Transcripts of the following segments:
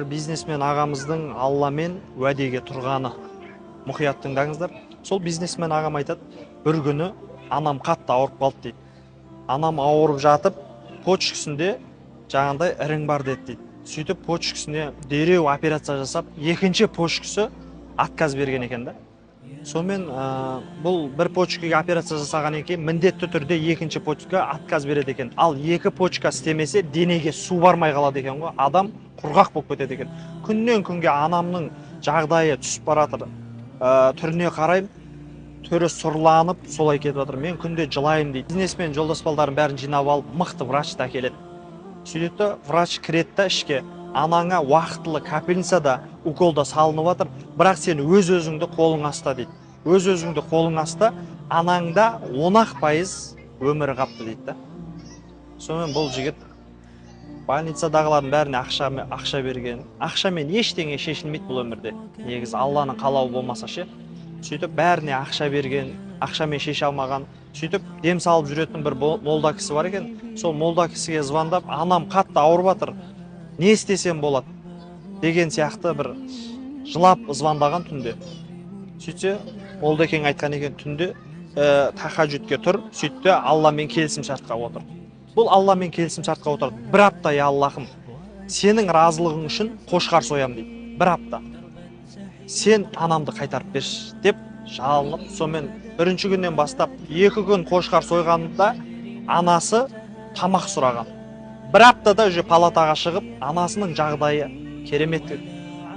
бір бизнесмен ағамыздың Алламен уәдеге тұрғаны. Мұқият тыңдаңыздар. Сол бизнесмен ағам айтады, бір күні анам қатты ауырып қалды дейді. Анам ауырып жатып, почкасында жаңағыдай ірің бар деді дейді. Сөйтіп почкасына дереу операция жасап, екінші почкасы отказ берген екен да. Сонымен бұл бір почкаға операция жасаған екен, міндетті түрде екінші почка отказ береді екен. Ал екі почка істемесе, денеге су бармай қалады екен ғой. Адам құрғақ болып кетеді екен. Күннен күнге анамның жағдайы түсіп баратыр. Түріне қараймын, түрі сұрланып, солай кетіп жатыр. Мен күнде жылаймын дейді. Бизнесмен жолдас балдарын бәрін жинап алып, мықты врач та келеді. Сөйтті, врач кіреді да ішке. Анаңа уақытылы капельницада уколда салынып жатыр, бірақ сен өз-өзіңді қолың аста дейді. Өз-өзіңді қолың аста, анаңда 10% өмірі қапты дейді да. Сонымен бұл жігіт больницадағылардың бәріне ақша берген. Ақшамен ештеңе шешілмейді бұл өмірде. Негізі Алланың қалауы болмаса ше. Сөйтіп бәріне ақша берген, ақшамен шеше алмаған. Сөйтіп дем салып жүретін бір молда кісі бар екен. Сол молда кісіге звондап, анам қатты ауырып жатыр, не істесем болады деген сияқты бір жылап звондаған түнде. Сөйтсе, молдекең айтқан екен, түнде тахаджудке тұр, сөйтті Алламен келісім шартқа отыр. Бұл Алламен келісім шартқа отырды. Бір апта, я Аллахым, сенің разылығың үшін қошқар соям дейді. Бір апта. Сен анамды қайтарып берші деп жалынып, сонымен бірінші күннен бастап 2 күн қошқар сойғанында анасы тамақ сұраған. Бір аптада уже палатаға шығып, анасының жағдайы керемет.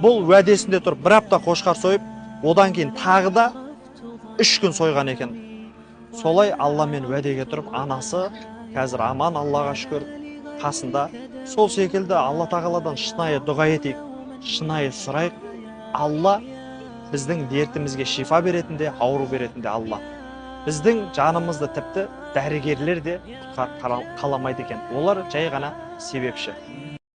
Бұл уәдесінде тұр, бір апта қошқар сойып, одан кейін тағы да 3 күн сойған екен. Солай Алламен уәдеге тұрып, анасы қазір аман, Аллаға шүкір, қасында. Сол секілді Алла тағаладан шынайы дұға етейік, шынайы сұрайық. Алла біздің дертімізге шифа беретінде, ауру беретінде Алла. Біздің жанымызды тіпті дәрігерлер де құтқарып қаламайды екен. Олар жай ғана себепші.